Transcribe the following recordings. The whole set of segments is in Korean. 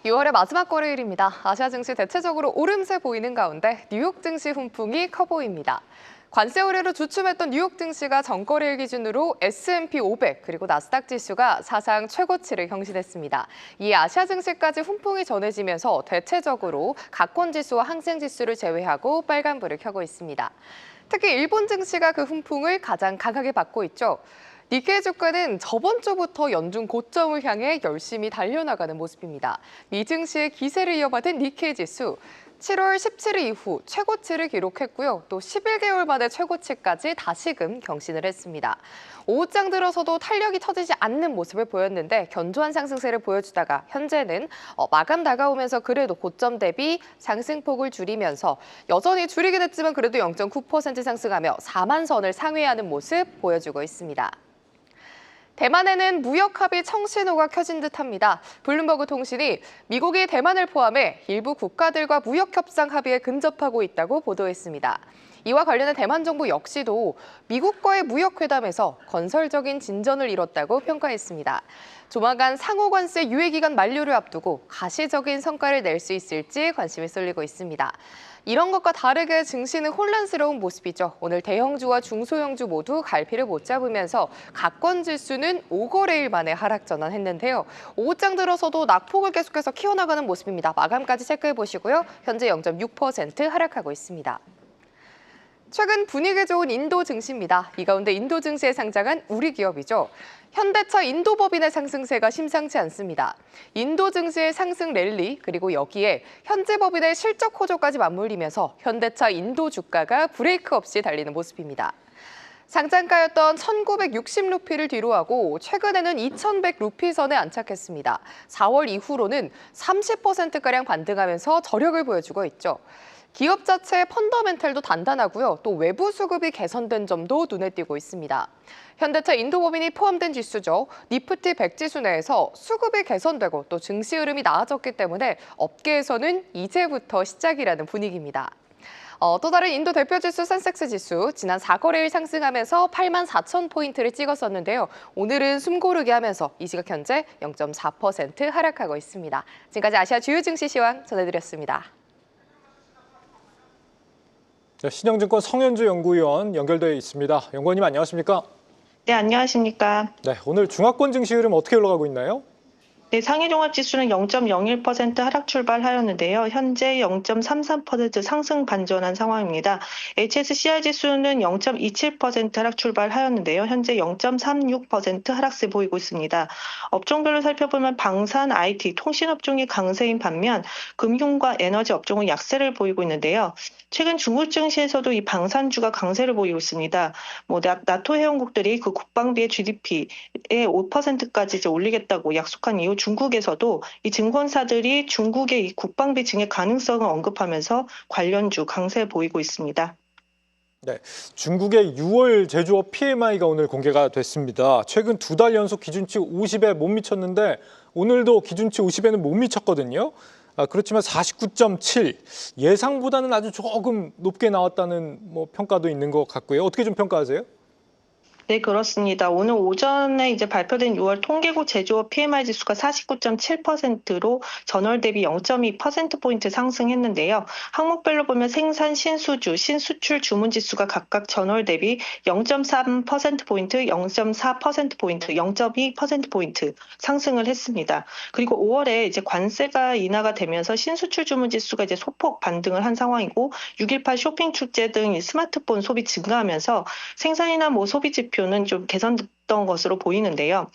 6월의 마지막 거래일입니다. 아시아 증시 대체적으로 오름세 보이는 가운데 뉴욕 증시 훈풍이 커 보입니다. 관세 우려로 주춤했던 뉴욕 증시가 전거래일 기준으로 S&P 500 그리고 나스닥 지수가 사상 최고치를 경신했습니다. 이에 아시아 증시까지 훈풍이 전해지면서 대체적으로 가권 지수와 항생 지수를 제외하고 빨간불을 켜고 있습니다. 특히 일본 증시가 그 훈풍을 가장 강하게 받고 있죠. 니케이 주가는 저번 주부터 연중 고점을 향해 열심히 달려나가는 모습입니다. 미 증시의 기세를 이어받은 니케이 지수, 7월 17일 이후 최고치를 기록했고요. 또 11개월 만에 최고치까지 다시금 경신을 했습니다. 오후장 들어서도 탄력이 터지지 않는 모습을 보였는데 견조한 상승세를 보여주다가 현재는 마감 다가오면서 그래도 고점 대비 상승폭을 줄이면서 여전히 줄이긴 했지만 그래도 0.9% 상승하며 4만 선을 상회하는 모습 보여주고 있습니다. 대만에는 무역 합의 청신호가 켜진 듯합니다. 블룸버그 통신이 미국이 대만을 포함해 일부 국가들과 무역 협상 합의에 근접하고 있다고 보도했습니다. 이와 관련해 대만 정부 역시도 미국과의 무역 회담에서 건설적인 진전을 이뤘다고 평가했습니다. 조만간 상호 관세 유예 기간 만료를 앞두고 가시적인 성과를 낼 수 있을지 관심이 쏠리고 있습니다. 이런 것과 다르게 증시는 혼란스러운 모습이죠. 오늘 대형주와 중소형주 모두 갈피를 못 잡으면서 가권 지수는 5거래일 만에 하락 전환했는데요. 오후장 들어서도 낙폭을 계속해서 키워나가는 모습입니다. 마감까지 체크해 보시고요. 현재 0.6% 하락하고 있습니다. 최근 분위기 좋은 인도 증시입니다. 이 가운데 인도 증시에 상장한 우리 기업이죠. 현대차 인도법인의 상승세가 심상치 않습니다. 인도 증시의 상승 랠리 그리고 여기에 현지법인의 실적 호조까지 맞물리면서 현대차 인도 주가가 브레이크 없이 달리는 모습입니다. 상장가였던 1960루피를 뒤로하고 최근에는 2100루피 선에 안착했습니다. 4월 이후로는 30%가량 반등하면서 저력을 보여주고 있죠. 기업 자체의 펀더멘탈도 단단하고요. 또 외부 수급이 개선된 점도 눈에 띄고 있습니다. 현대차 인도법인이 포함된 지수죠. 니프티 100 지수 내에서 수급이 개선되고 또 증시 흐름이 나아졌기 때문에 업계에서는 이제부터 시작이라는 분위기입니다. 또 다른 인도 대표 지수 센섹스 지수 지난 4거래일 상승하면서 8만 4천 포인트를 찍었었는데요. 오늘은 숨고르게 하면서 이 시각 현재 0.4% 하락하고 있습니다. 지금까지 아시아 주요 증시 시황 전해드렸습니다. 신영증권 성현주 연구위원 연결되어 있습니다. 연구원님 안녕하십니까? 네, 안녕하십니까? 네, 오늘 중화권 증시 흐름 어떻게 흘러가고 있나요? 네, 상해종합지수는 0.01% 하락 출발하였는데요. 현재 0.33% 상승 반전한 상황입니다. HSCI 지수는 0.27% 하락 출발하였는데요. 현재 0.36% 하락세 보이고 있습니다. 업종별로 살펴보면 방산, IT, 통신업종이 강세인 반면 금융과 에너지 업종은 약세를 보이고 있는데요. 최근 중국 증시에서도 이 방산주가 강세를 보이고 있습니다. 나토 회원국들이 그 국방비의 GDP의 5%까지 이제 올리겠다고 약속한 이후 중국에서도 이 증권사들이 중국의 이 국방비 증액 가능성을 언급하면서 관련주 강세 보이고 있습니다. 네, 중국의 6월 제조업 PMI가 오늘 공개가 됐습니다. 최근 2달 연속 기준치 50에 못 미쳤는데 오늘도 기준치 50에는 못 미쳤거든요. 그렇지만 49.7 예상보다는 아주 조금 높게 나왔다는 평가도 있는 것 같고요. 어떻게 좀 평가하세요? 네, 그렇습니다. 오늘 오전에 이제 발표된 6월 통계국 제조업 PMI 지수가 49.7%로 전월 대비 0.2%포인트 상승했는데요. 항목별로 보면 생산, 신수주, 신수출 주문 지수가 각각 전월 대비 0.3%포인트, 0.4%포인트, 0.2%포인트 상승을 했습니다. 그리고 5월에 이제 관세가 인하가 되면서 신수출 주문 지수가 이제 소폭 반등을 한 상황이고 6.18 쇼핑 축제 등 스마트폰 소비 증가하면서 생산이나 소비 지표 는 좀 개선됐던 것으로 보이는데요.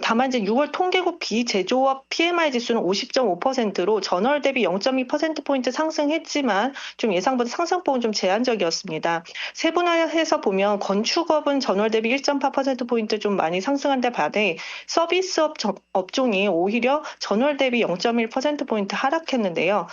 다만 이제 6월 통계국 비제조업 PMI 지수는 50.5%로 전월 대비 0.2%포인트 상승했지만 좀 예상보다 상승폭은 좀 제한적이었습니다. 세분화해서 보면 건축업은 전월 대비 1.8%포인트 좀 많이 상승한 데 반해 서비스업 업종이 오히려 전월 대비 0.1%포인트 하락했는데요.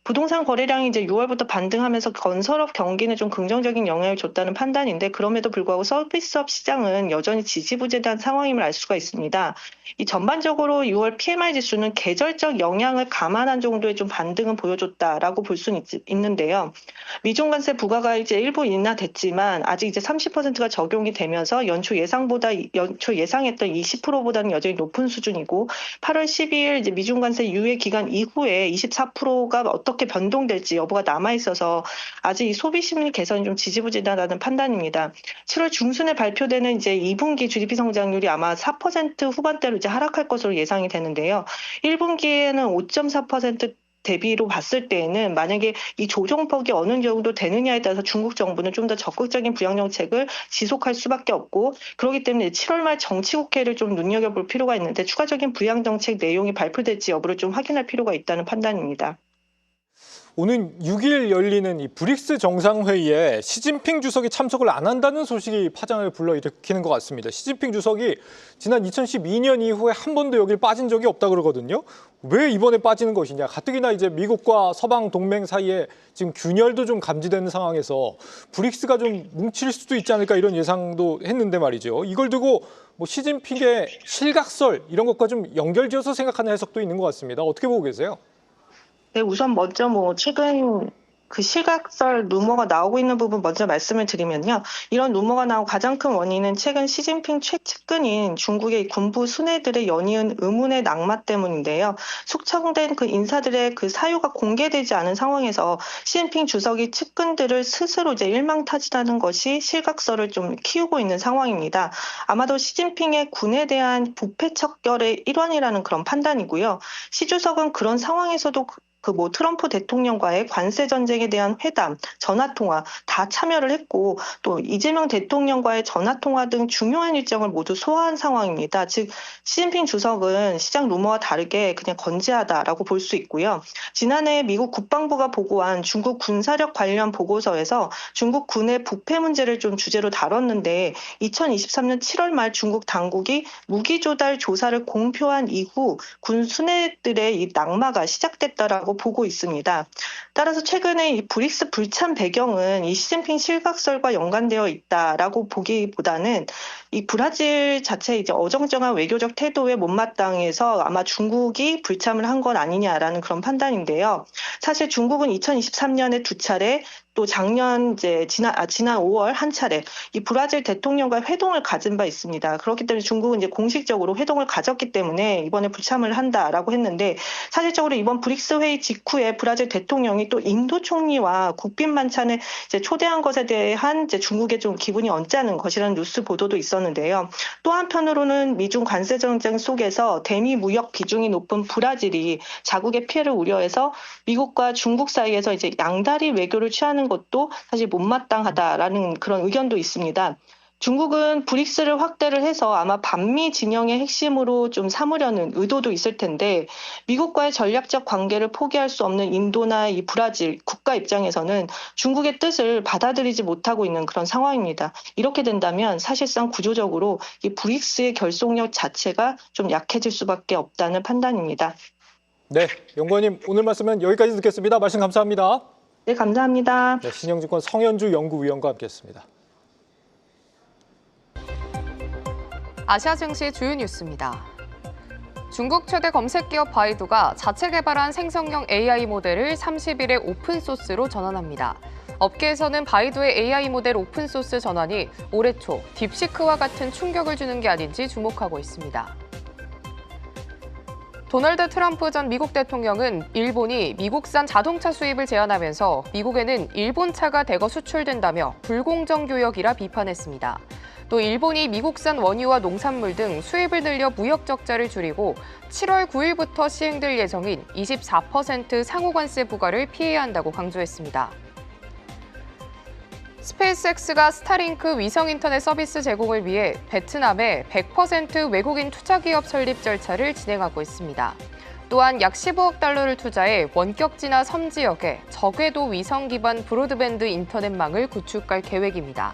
부동산 거래량이 이제 6월부터 반등하면서 건설업 경기는 좀 긍정적인 영향을 줬다는 판단인데 그럼에도 불구하고 서비스업 시장은 여전히 지지부진한 상황임을 알 수가 있습니다. 이 전반적으로 6월 PMI 지수는 계절적 영향을 감안한 정도의 좀 반등은 보여줬다라고 볼 수는 있는데요. 미중 관세 부과가 이제 일부 인하됐지만 아직 이제 30%가 적용이 되면서 연초 예상했던 20%보다는 여전히 높은 수준이고 8월 12일 이제 미중 관세 유예 기간 이후에 24%가 어떻게 변동될지 여부가 남아 있어서 아직 이 소비 심리 개선이 좀 지지부진하다는 판단입니다. 7월 중순에 발표되는 이제 2분기 GDP 성장률이 아마 4% 후반대로 이제 하락할 것으로 예상이 되는데요. 1분기에는 5.4% 대비로 봤을 때에는 만약에 이 조정폭이 어느 정도 되느냐에 따라서 중국 정부는 좀 더 적극적인 부양 정책을 지속할 수밖에 없고 그렇기 때문에 7월 말 정치국회를 좀 눈여겨볼 필요가 있는데 추가적인 부양 정책 내용이 발표될지 여부를 좀 확인할 필요가 있다는 판단입니다. 오는 6일 열리는 이 브릭스 정상회의에 시진핑 주석이 참석을 안 한다는 소식이 파장을 불러일으키는 것 같습니다. 시진핑 주석이 지난 2012년 이후에 한 번도 여길 빠진 적이 없다 그러거든요. 왜 이번에 빠지는 것이냐. 가뜩이나 이제 미국과 서방 동맹 사이에 지금 균열도 좀 감지되는 상황에서 브릭스가 좀 뭉칠 수도 있지 않을까 이런 예상도 했는데 말이죠. 이걸 두고 뭐 시진핑의 실각설 이런 것과 좀 연결지어서 생각하는 해석도 있는 것 같습니다. 어떻게 보고 계세요? 네, 우선 먼저 최근 그 실각설 루머가 나오고 있는 부분 먼저 말씀을 드리면요. 이런 루머가 나온 가장 큰 원인은 최근 시진핑 최측근인 중국의 군부 순회들의 연이은 의문의 낙마 때문인데요. 숙청된 그 인사들의 그 사유가 공개되지 않은 상황에서 시진핑 주석이 측근들을 스스로 이제 일망타진하는 것이 실각설을 좀 키우고 있는 상황입니다. 아마도 시진핑의 군에 대한 부패 척결의 일환이라는 그런 판단이고요. 시 주석은 그런 상황에서도 트럼프 대통령과의 관세 전쟁에 대한 회담, 전화 통화 다 참여를 했고 또 이재명 대통령과의 전화 통화 등 중요한 일정을 모두 소화한 상황입니다. 즉 시진핑 주석은 시장 루머와 다르게 그냥 건재하다라고 볼 수 있고요. 지난해 미국 국방부가 보고한 중국 군사력 관련 보고서에서 중국 군의 부패 문제를 좀 주제로 다뤘는데 2023년 7월 말 중국 당국이 무기 조달 조사를 공표한 이후 군 순회들의 이 낙마가 시작됐다라고 보고 있습니다. 따라서 최근에 이 브릭스 불참 배경은 이 시진핑 실각설과 연관되어 있다라고 보기보다는 이 브라질 자체 이제 어정쩡한 외교적 태도에 못마땅해서 아마 중국이 불참을 한 건 아니냐라는 그런 판단인데요. 사실 중국은 2023년에 2차례 또 작년 지난 5월 한 차례 이 브라질 대통령과 회동을 가진 바 있습니다. 그렇기 때문에 중국은 이제 공식적으로 회동을 가졌기 때문에 이번에 불참을 한다라고 했는데 사실적으로 이번 브릭스 회의 직후에 브라질 대통령이 또 인도 총리와 국빈 만찬을 이제 초대한 것에 대한 이제 중국의 좀 기분이 언짢은 것이라는 뉴스 보도도 있었는데요. 또 한편으로는 미중 관세 전쟁 속에서 대미 무역 비중이 높은 브라질이 자국의 피해를 우려해서 미국과 중국 사이에서 이제 양다리 외교를 취하는 것도 사실 못마땅하다라는 그런 의견도 있습니다. 중국은 브릭스를 확대를 해서 아마 반미 진영의 핵심으로 좀 삼으려는 의도도 있을 텐데 미국과의 전략적 관계를 포기할 수 없는 인도나 이 브라질 국가 입장에서는 중국의 뜻을 받아들이지 못하고 있는 그런 상황입니다. 이렇게 된다면 사실상 구조적으로 이 브릭스의 결속력 자체가 좀 약해질 수밖에 없다는 판단입니다. 네, 연구원님 오늘 말씀은 여기까지 듣겠습니다. 말씀 감사합니다. 네, 감사합니다. 네, 신영증권 성현주 연구위원과 함께했습니다. 아시아 증시 주요 뉴스입니다. 중국 최대 검색 기업 바이두가 자체 개발한 생성형 AI 모델을 30일에 오픈소스로 전환합니다. 업계에서는 바이두의 AI 모델 오픈소스 전환이 올해 초 딥시크와 같은 충격을 주는 게 아닌지 주목하고 있습니다. 도널드 트럼프 전 미국 대통령은 일본이 미국산 자동차 수입을 제한하면서 미국에는 일본차가 대거 수출된다며 불공정 교역이라 비판했습니다. 또 일본이 미국산 원유와 농산물 등 수입을 늘려 무역 적자를 줄이고 7월 9일부터 시행될 예정인 24% 상호관세 부과를 피해야 한다고 강조했습니다. 스페이스X가 스타링크 위성 인터넷 서비스 제공을 위해 베트남에 100% 외국인 투자기업 설립 절차를 진행하고 있습니다. 또한 약 15억 달러를 투자해 원격지나 섬 지역에 저궤도 위성 기반 브로드밴드 인터넷망을 구축할 계획입니다.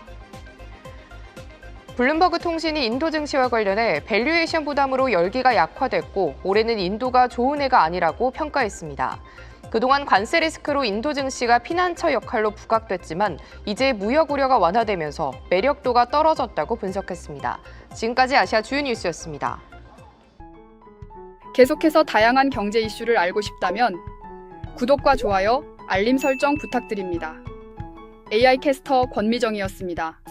블룸버그 통신이 인도 증시와 관련해 밸류에이션 부담으로 열기가 약화됐고 올해는 인도가 좋은 해가 아니라고 평가했습니다. 그동안 관세 리스크로 인도 증시가 피난처 역할로 부각됐지만 이제 무역 우려가 완화되면서 매력도가 떨어졌다고 분석했습니다. 지금까지 아시아 주요 뉴스였습니다. 계속해서 다양한 경제 이슈를 알고 싶다면 구독과 좋아요, 알림 설정 부탁드립니다. AI 캐스터 권미정이었습니다.